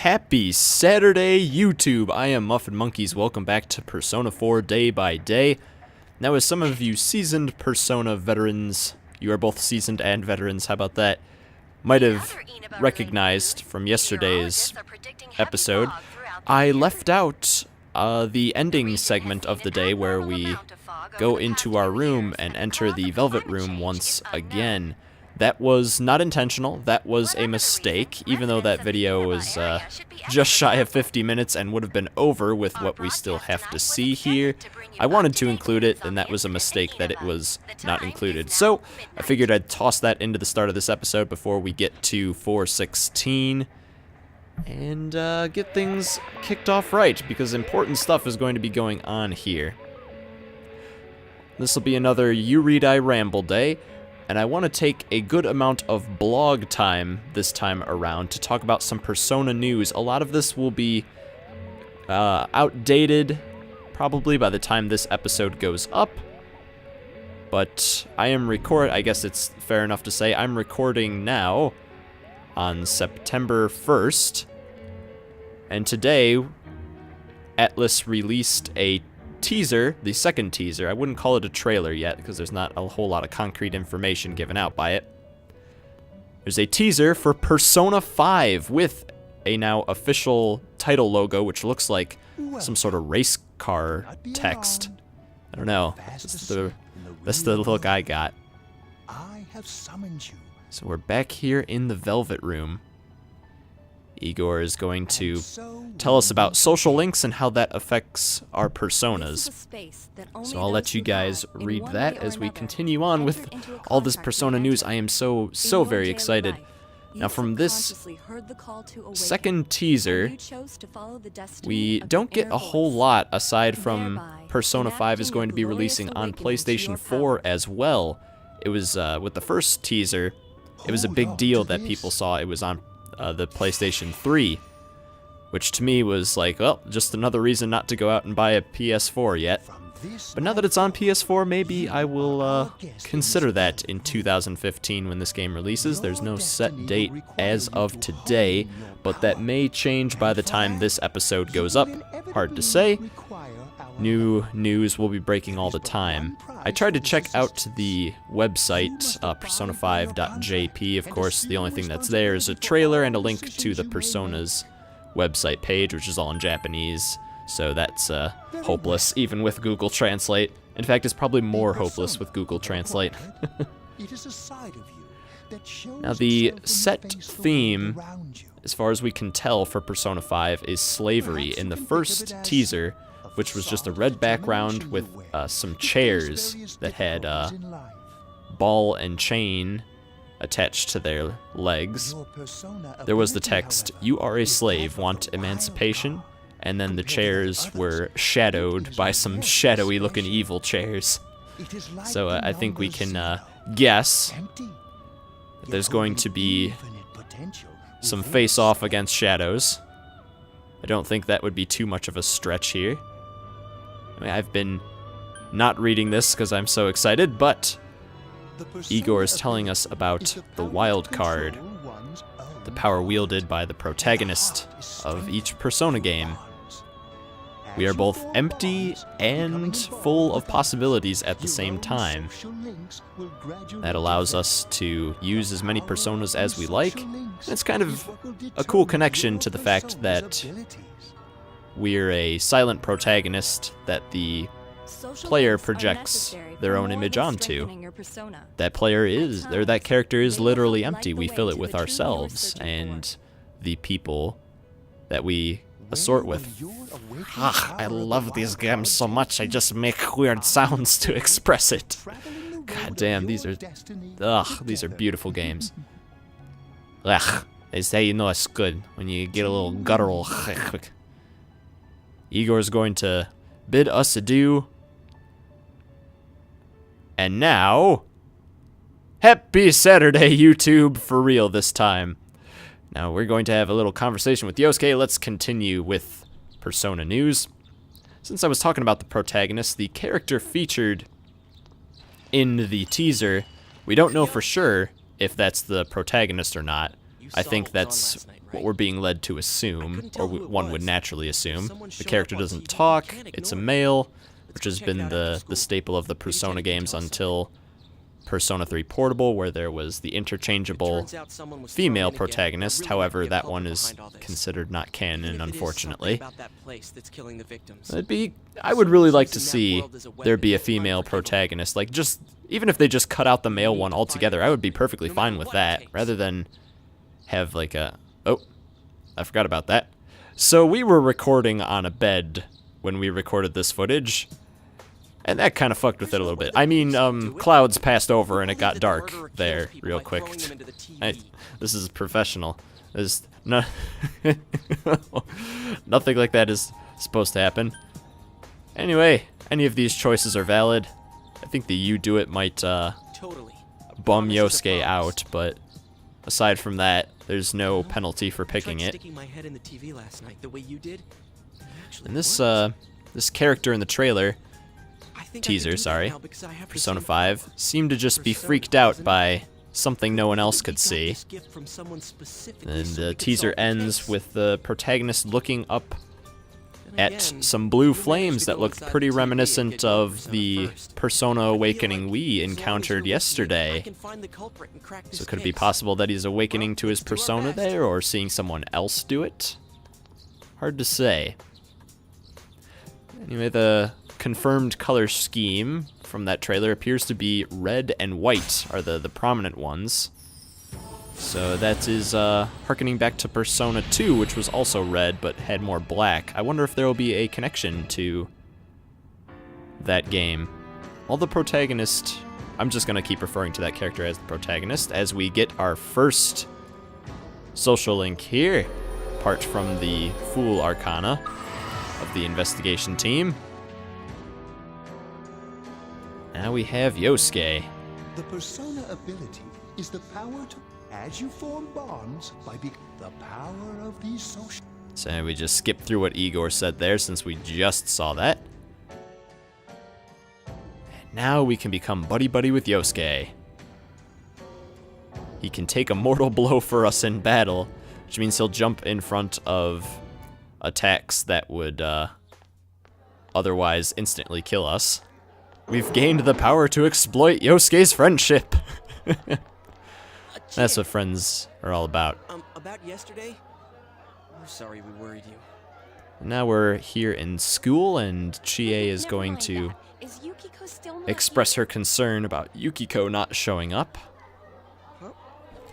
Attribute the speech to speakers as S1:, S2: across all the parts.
S1: Happy Saturday, YouTube! I am Muffin Monkeys. Welcome back to Persona 4 Day by Day. Now, as some of you seasoned Persona veterans, you are both seasoned and veterans, how about that, might have recognized from yesterday's episode, I left out the ending segment of the day where we go into our room and enter the Velvet Room once again. That was not intentional, that was a mistake, even though that video was just shy of 50 minutes and would have been over with what we still have to see here. I wanted to include it, and that was a mistake that it was not included. So, I figured I'd toss that into the start of this episode before we get to 4:16, and get things kicked off right, because important stuff is going to be going on here. This will be another You Read, I Ramble day. And I want to take a good amount of blog time this time around to talk about some Persona news. A lot of this will be outdated, probably by the time this episode goes up. But I guess it's fair enough to say, I'm recording now on September 1st. And today, Atlus released a teaser, the second teaser. I wouldn't call it a trailer yet because there's not a whole lot of concrete information given out by it. There's a teaser for Persona 5 with a now official title logo, which looks like some sort of race car text. I don't know. That's the look I got. So we're back here in the Velvet Room. Igor is going to tell us about social links and how that affects our personas. So I'll let you guys read that as we continue on with all this Persona news. I am so very excited. Now, from this second teaser, we don't get a whole lot aside from Persona 5 is going to be releasing on PlayStation 4 as well. It was, with the first teaser, it was a big deal that people saw it was on the PlayStation 3, which to me was like, well, just another reason not to go out and buy a PS4 yet. But now that it's on PS4, maybe I will consider that in 2015 when this game releases. There's no set date as of today, but that may change by the time this episode goes up. Hard to say. New news will be breaking all the time. I tried to check out the website, persona5.jp. Of course, the only thing that's there is a trailer and a link to the Persona's website page, which is all in Japanese. So that's hopeless, even with Google Translate. In fact, it's probably more hopeless with Google Translate. Now, the set theme, as far as we can tell for Persona 5, is slavery. In the first teaser, which was just a red background with some chairs that had ball and chain attached to their legs, there was the text, "You are a slave, want emancipation?" And then the chairs were shadowed by some shadowy looking evil chairs. So I think we can guess that there's going to be some face-off against shadows. I don't think that would be too much of a stretch here. I mean, I've been not reading this because I'm so excited, but Igor is telling us about the wild card, the power wielded by the protagonist of each Persona game. We are both empty and full of possibilities at the same time. That allows us to use as many personas as we like. And it's kind of a cool connection to the fact that we're a silent protagonist that the player projects their own image onto. That that character is literally empty. We fill it with ourselves and the people that we assort with. I love these games so much, I just make weird sounds to express it. God damn, these are beautiful games. They say you know it's good when you get a little guttural. Igor's going to bid us adieu. And now, happy Saturday, YouTube, for real this time. Now, we're going to have a little conversation with Yosuke. Let's continue with Persona news. Since I was talking about the protagonist, the character featured in the teaser, we don't know for sure if that's the protagonist or not. I think that's what we're being led to assume, or one would naturally assume. The character doesn't talk, it's a male, which has been the staple of the Persona games until Persona 3 Portable, where there was the interchangeable female protagonist. However, that one is considered not canon, unfortunately. I would really like to see there be a female protagonist. Like, just even if they just cut out the male one altogether, I would be perfectly fine with that, rather than have like a... Oh, I forgot about that. So we were recording on a bed when we recorded this footage, and that kind of fucked with it a little bit. I mean, clouds passed over and it got dark there real quick. This is professional. There's no nothing like that is supposed to happen. Anyway, any of these choices are valid. I think the "you do it" might bum Yosuke out, but aside from that, there's no penalty for picking it. And this character in the trailer, teaser, sorry, Persona 5, seemed to just be freaked out by something no one else could see. And the teaser ends with the protagonist looking up at some blue flames that looked pretty reminiscent of the Persona Awakening we encountered yesterday. So could it be possible that he's awakening to his persona there, or seeing someone else do it? Hard to say. Anyway, the confirmed color scheme from that trailer appears to be red and white are the prominent ones. So that is harkening back to Persona 2, which was also red but had more black. I wonder if there will be a connection to that game. All the protagonist, I'm just going to keep referring to that character as the protagonist, as we get our first social link here, apart from the Fool Arcana of the investigation team. Now we have Yosuke.
S2: The persona ability is the power to, as you form bonds, by the power of these social...
S1: So we just skipped through what Igor said there, since we just saw that. And now we can become buddy-buddy with Yosuke. He can take a mortal blow for us in battle, which means he'll jump in front of attacks that would otherwise instantly kill us. We've gained the power to exploit Yosuke's friendship. That's what friends are all about.
S3: About yesterday? We're sorry we worried you.
S1: Now we're here in school, and Chie is going to express her concern about Yukiko not showing up.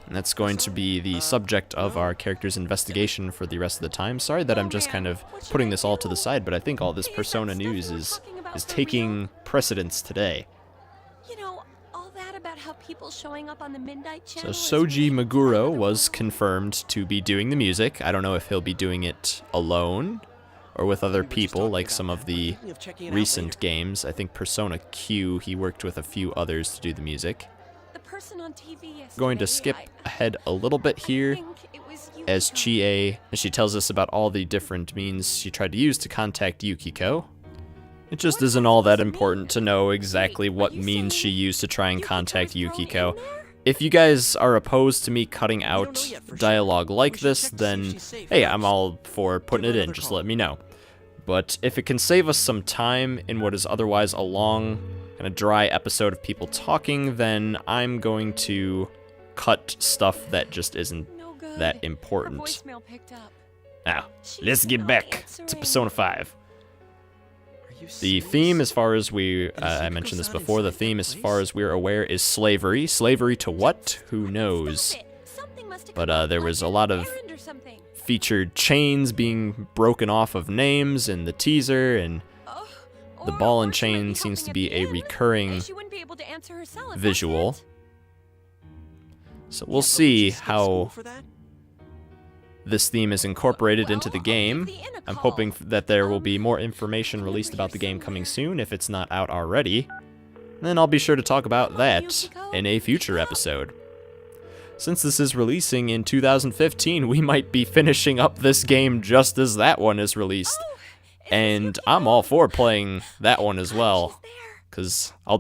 S1: And that's going to be the subject of our character's investigation for the rest of the time. Sorry that I'm just kind of putting this all to the side, but I think all this Persona news is taking precedence today.
S4: You know, all that about how people showing up on the Midnight Channel.
S1: So Soji Meguro was confirmed to be doing the music. I don't know if he'll be doing it alone or with other people, like some of the recent games. I think Persona Q, he worked with a few others to do the music.
S4: On TV yesterday,
S1: Going to skip ahead a little bit here as Chie, she tells us about all the different means she tried to use to contact Yukiko. It just isn't all that important to know exactly what means she used to try and contact Yukiko. If you guys are opposed to me cutting out dialogue like this, then hey, I'm all for putting it in, just let me know. But if it can save us some time in what is otherwise a long and a dry episode of people talking, then I'm going to cut stuff that just isn't that important. Now, let's get back to Persona 5. The theme, as far as I mentioned this before, the theme, as far as we're aware, is slavery. Slavery to what? Who knows? But there was a lot of featured chains being broken off of names in the teaser, and the ball and chain seems to be a recurring visual. So we'll see how this theme is incorporated into the game. I'm hoping that there will be more information released about the game coming soon, if it's not out already. And then I'll be sure to talk about that in a future episode. Since this is releasing in 2015, we might be finishing up this game just as that one is released. And I'm all for playing that one as well, because I'll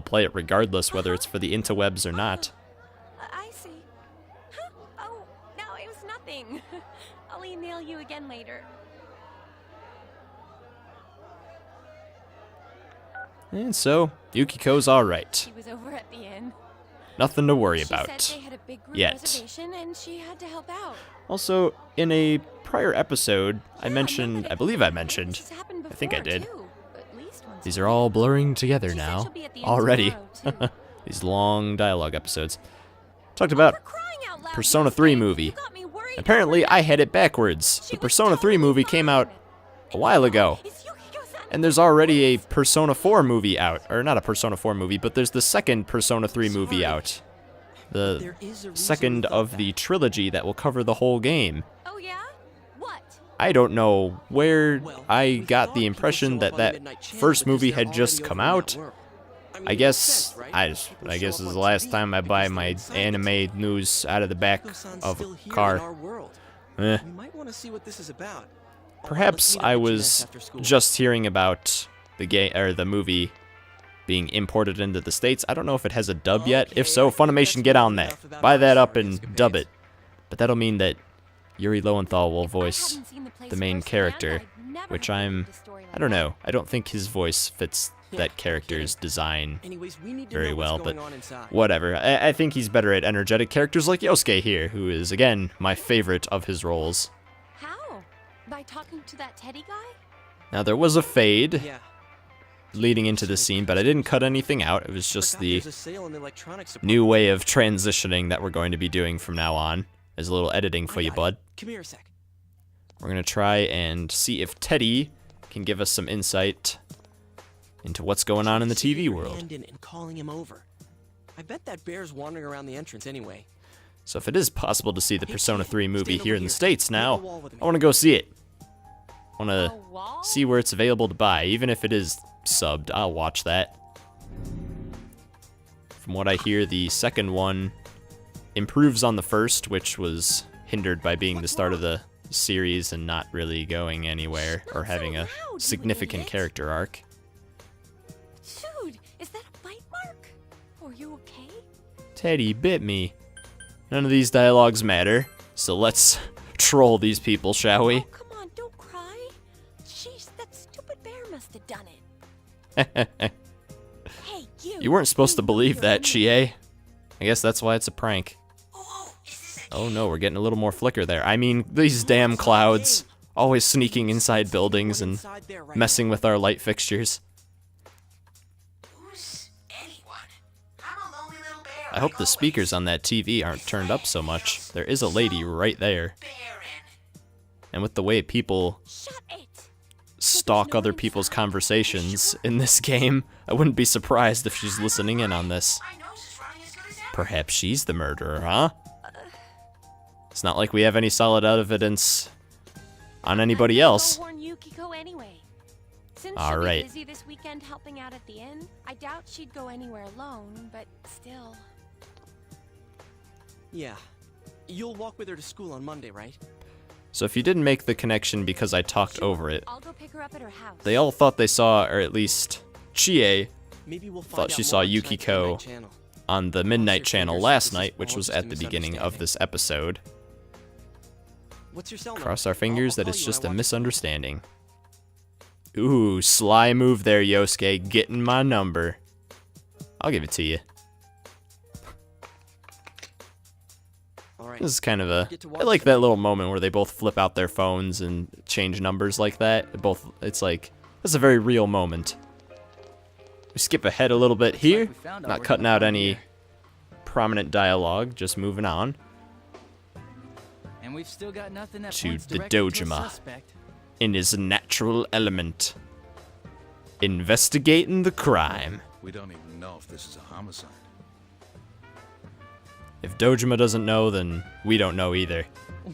S1: play it regardless whether it's for the interwebs or not.
S4: I see. Huh? Oh, no, it was nothing. I'll email you again later.
S1: And so, Yukiko's alright.
S4: She was over at the inn.
S1: Nothing to worry
S4: She
S1: about.
S4: said they had a big group
S1: Yet.
S4: reservation and she had to help out.
S1: Also, in a prior episode, I
S4: Yeah,
S1: believe I mentioned,
S4: This has happened
S1: I think I
S4: before,
S1: did.
S4: too. At least once
S1: These
S4: a
S1: are
S4: week.
S1: all blurring together
S4: She said
S1: now.
S4: she'll be at the inn
S1: Already.
S4: tomorrow, too.
S1: These long dialogue episodes. Talked about
S4: For crying out loud,
S1: Persona 3
S4: Yusuke,
S1: movie.
S4: you got me worried
S1: Apparently,
S4: over
S1: I
S4: nothing.
S1: had it backwards.
S4: She
S1: The
S4: was
S1: Persona 3
S4: totally
S1: movie came out
S4: fine.
S1: a while ago.
S4: Is Yukiko-san
S1: And there's already a Persona 4 movie out. Or not a Persona 4 movie, but there's the second Persona 3 movie out. The
S3: There is a reason
S1: second
S3: we thought
S1: of the trilogy that will cover the whole game.
S4: Oh yeah? What?
S1: I don't know where
S3: Well,
S1: I
S3: we
S1: got
S3: thought
S1: the
S3: people
S1: impression
S3: show
S1: that
S3: up on the
S1: that
S3: Midnight Channel
S1: first
S3: because
S1: movie
S3: they're
S1: had just
S3: already
S1: come
S3: over in that
S1: out.
S3: world. mean,
S1: I
S3: it makes
S1: guess
S3: sense, right? People
S1: I
S3: show
S1: guess
S3: up
S1: this is
S3: on
S1: the last
S3: TV
S1: time I
S3: because
S1: buy
S3: they're
S1: my
S3: excited.
S1: anime news out of the back
S3: Yukiko-san's
S1: of
S3: still
S1: a
S3: here in
S1: car.
S3: our world.
S1: Eh.
S3: We might want to see what this is about.
S1: Perhaps I was just hearing about the movie being imported into the States. I don't know if it has a dub yet. If so, Funimation, get on that. Buy that up and dub it. But that'll mean that Yuri Lowenthal will voice the main character, which I don't know. I don't think his voice fits that character's design very well, but whatever. I think he's better at energetic characters like Yosuke here, who is, again, my favorite of his roles.
S4: How? By talking to that Teddy guy?
S1: Now, there was a fade
S3: Yeah.
S1: leading into the scene, but I didn't cut anything out. It was just
S3: Forgot
S1: the
S3: there's a sale in the electronics
S1: new
S3: department.
S1: way of transitioning that we're going to be doing from now on. There's a little editing for
S3: I
S1: you,
S3: got it.
S1: bud.
S3: Come here a sec.
S1: We're going to try and see if Teddy can give us some insight into what's going on in the
S3: Stick
S1: TV
S3: your
S1: world.
S3: hand in and calling him over. I bet that bear's wandering around the entrance anyway.
S1: So if it is possible to see the
S3: Hey,
S1: Persona
S3: kid,
S1: 3 movie
S3: stand
S1: here
S3: over
S1: in the
S3: here.
S1: States
S3: Make a
S1: now,
S3: wall with me.
S1: I want to go see it. I want
S4: A
S1: to
S4: wall?
S1: see where it's available to buy. Even if it is subbed, I'll watch that. From what I hear, the second one improves on the first, which was hindered by being the start of the series and not really going anywhere or having a significant character arc.
S4: Dude, is that a bite mark? Are you okay?
S1: Teddy bit me. None of these dialogues matter, so let's troll these people, shall
S4: Oh,
S1: we?
S4: come on, don't cry. Jeez, that stupid bear must have done it. Hey, you.
S1: You weren't supposed to believe that, Chie. I guess that's why it's a prank. Oh no, we're getting a little more flicker there. I mean, these damn clouds. Always sneaking inside buildings and
S3: Inside there right
S1: messing with our light fixtures.
S5: Who's anyone? I'm a lonely little bear.
S1: I hope the speakers on that TV aren't turned up so much. There is a lady right there.
S5: Baron.
S1: And with the way people
S4: Shut it.
S1: stalk other people's conversations in this game, I wouldn't be surprised if she's listening in on this.
S5: My nose is running as good as ever.
S1: Perhaps she's the murderer, huh? It's not like we have any solid evidence on anybody else.
S4: Go warn Yukiko anyway. Since
S1: All
S4: she'll
S1: right.
S4: be busy this weekend helping out at the inn, I doubt she'd go anywhere alone, but still.
S3: Yeah. You'll walk with her to school on Monday, right?
S1: So if you didn't make the connection because I talked over it,
S4: I'll go pick her up at her house.
S1: they all thought they saw, or at least Chie,
S3: Maybe we'll find
S1: thought
S3: out
S1: she
S3: more
S1: saw
S3: on tonight's
S1: Yukiko
S3: Midnight Channel.
S1: on the Midnight
S3: Cross your
S1: Channel
S3: fingers
S1: last
S3: this is
S1: night, which
S3: all
S1: was
S3: just a
S1: at the beginning of this episode.
S3: What's your cell number?
S1: Cross our fingers
S3: I'll
S1: that
S3: call
S1: it's
S3: you
S1: just
S3: when
S1: a
S3: I watch it.
S1: misunderstanding. Ooh, sly move there, Yosuke. Getting my number. I'll give it to you.
S3: All right.
S1: This is kind of a...
S3: Get to
S1: I
S3: watch
S1: like
S3: tonight.
S1: that little moment where they both flip out their phones and change numbers like that. It's like... That's a very real moment. We skip ahead a little bit here. Not cutting out any prominent dialogue, just moving on.
S6: And we've still got nothing that
S1: To
S6: points
S1: the
S6: directly to a
S1: Dojima.
S6: suspect.
S1: In his natural element. Investigating the crime.
S7: We don't even know if this is a homicide.
S1: If Dojima doesn't know, then we don't know either.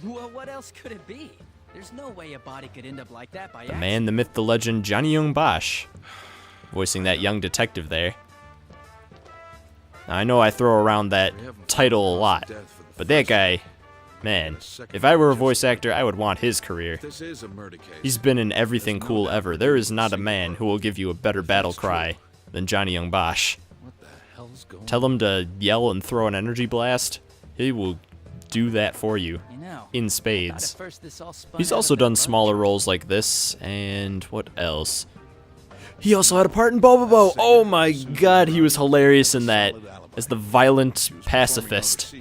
S6: Well, what else could it be? There's no way a body could end up like that by
S1: The
S6: accident.
S1: man, the myth, the legend, Johnny Young Bosch. Voicing that young detective there. Now, I know I throw around that title a lot, but that guy, man, if I were a voice actor, I would want his career.
S7: This is a murder case.
S1: He's been in everything cool ever. There is not a man who will give you a better battle cry than Johnny Young Bosch.
S7: What the hell's going on?
S1: Tell him to yell and throw an energy blast. He will do that for you
S6: You know,
S1: in
S6: thought at
S1: spades.
S6: first this all spun
S1: He's
S6: out
S1: also
S6: of the
S1: done
S6: love
S1: smaller
S6: triangle.
S1: roles like this, and what else? He also had a part in Bobobo. Oh my god, he was hilarious in that as the violent pacifist.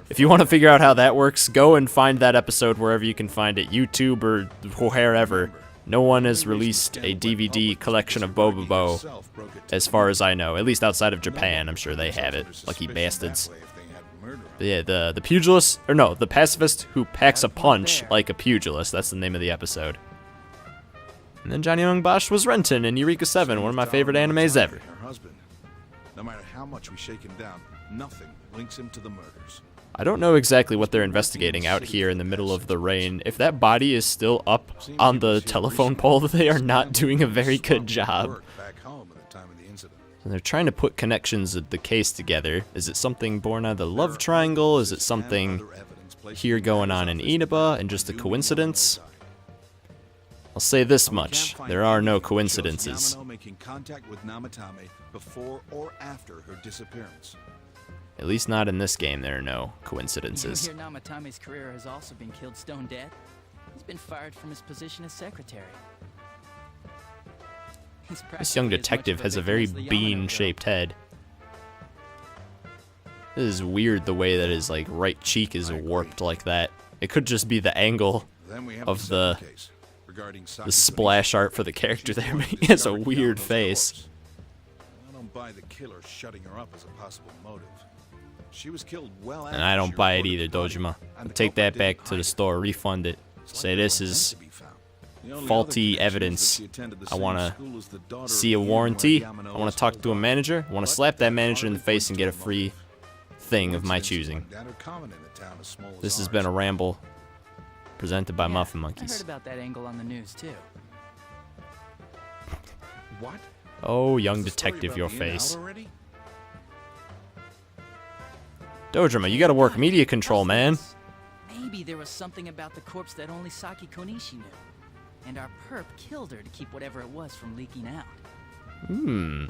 S1: If you want to figure out how that works, go and find that episode wherever you can find it, YouTube or wherever. No one has released a DVD collection of Bobobo, as far as I know. At least outside of Japan, I'm sure they have it. Lucky bastards. But yeah, the pugilist, or no, the pacifist who packs a punch like a pugilist. That's the name of the episode. And then Johnny Young Bosch was Renton in Eureka 7, one of my favorite animes ever.
S7: Her husband. No matter how much we shake him down, nothing links him to the murders.
S1: I don't know exactly what they're investigating out here in the middle of the rain. If that body is still up on the telephone pole, they are not doing a very good job.
S7: Back home at the time of the incident.
S1: And they're trying to put connections of the case together. Is it something born out of the love triangle? Is it something here going on in Inaba and just a coincidence? I'll say this much, there are no coincidences.
S7: Yamano making contact with Namatame before or after her disappearance.
S1: At least not in this game, there are no
S6: You
S1: coincidences.
S6: hear Namatame's career has also been killed stone dead? He's been fired from his position as secretary. He's
S1: This young
S6: practically as much
S1: detective
S6: of
S1: has a
S6: victim
S1: very
S6: as the Yamano
S1: bean-shaped head. This is weird the way that his like right cheek is warped like that. It could just be the angle
S7: Then we have
S1: of
S7: second
S1: the
S7: case regarding
S1: the splash art for the character there, but he has a weird face.
S7: I don't buy the killer shutting her up as a possible motive. She was killed well
S1: And I don't buy it either, Dojima. I'll take that back to the store, refund it. Say this is faulty evidence. I want to see a warranty. I want to talk to a manager. I want to slap that manager in the face and get a free thing of my choosing. This has been a ramble presented by Muffin
S6: I heard
S1: Monkeys.
S6: about that angle on the news too.
S7: What?
S1: Oh, young detective, your face. Dojima, you gotta work media control, man.
S6: Maybe there was something about the corpse that only Saki Konishi knew. And our perp killed her to keep whatever it was from leaking out.
S1: An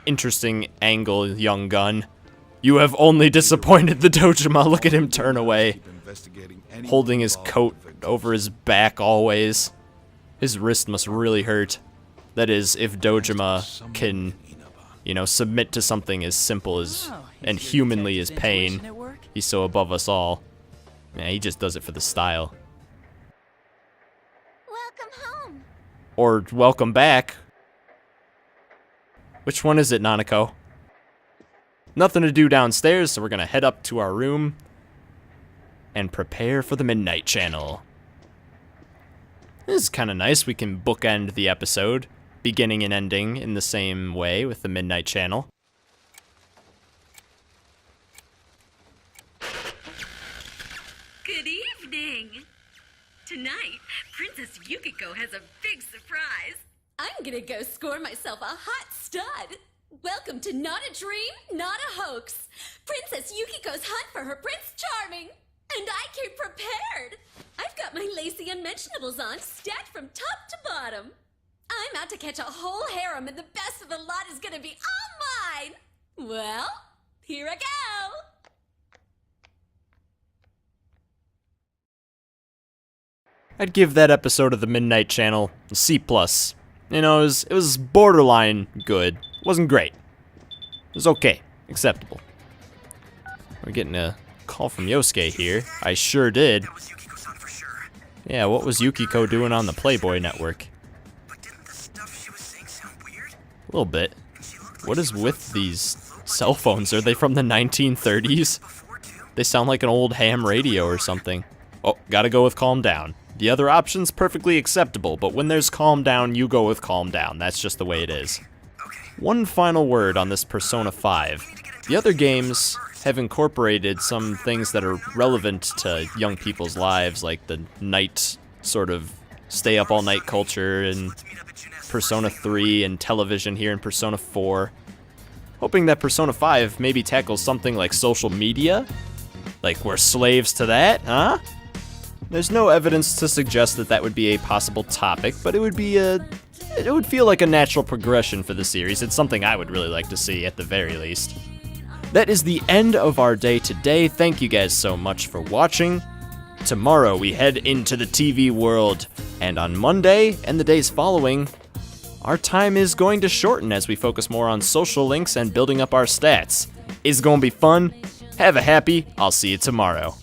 S1: interesting angle, young gun. You have only disappointed the Dojima. Look at him turn away, holding his coat over his back always. His wrist must really hurt. That is, if Dojima can, you know, submit to something as simple as and humanly as pain. He's so above us all. Yeah, he just does it for the style.
S4: Welcome home.
S1: Or welcome back. Which one is it, Nanako? Nothing to do downstairs, so we're gonna head up to our room and prepare for the Midnight Channel. This is kind of nice. We can bookend the episode, beginning and ending in the same way with the Midnight Channel.
S8: Good evening. Tonight, Princess Yukiko has a big surprise.
S4: I'm gonna go score myself a hot stud. Welcome to Not a Dream, Not a Hoax. Princess Yukiko's hunt for her Prince Charming. And I came prepared. I've got my lacy unmentionables on, stacked from top to bottom. I'm out to catch a whole harem, and the best of the lot is gonna be all mine. Well, here I go.
S1: I'd give that episode of the Midnight Channel a C+. You know, it was borderline good. It wasn't great. It was okay. Acceptable. We're getting a call from Yosuke here. I sure did. Yeah, what was Yukiko doing on the Playboy Network? A little bit. What is with these cell phones? Are they from the 1930s? They sound like an old ham radio or something. Oh, gotta go with calm down. The other option's perfectly acceptable, but when there's calm down, you go with calm down. That's just the way it is. One final word on this Persona 5. The other games have incorporated some things that are relevant to young people's lives, like the night sort of stay up all night culture in Persona 3 and television here in Persona 4. Hoping that Persona 5 maybe tackles something like social media? Like we're slaves to that, huh? There's no evidence to suggest that that would be a possible topic, but it would feel like a natural progression for the series. It's something I would really like to see at the very least. that is the end of our day today. Thank you guys so much for watching. Tomorrow we head into the TV world, and on Monday and the days following, our time is going to shorten as we focus more on social links and building up our stats. It's gonna be fun. Have a happy. I'll see you tomorrow.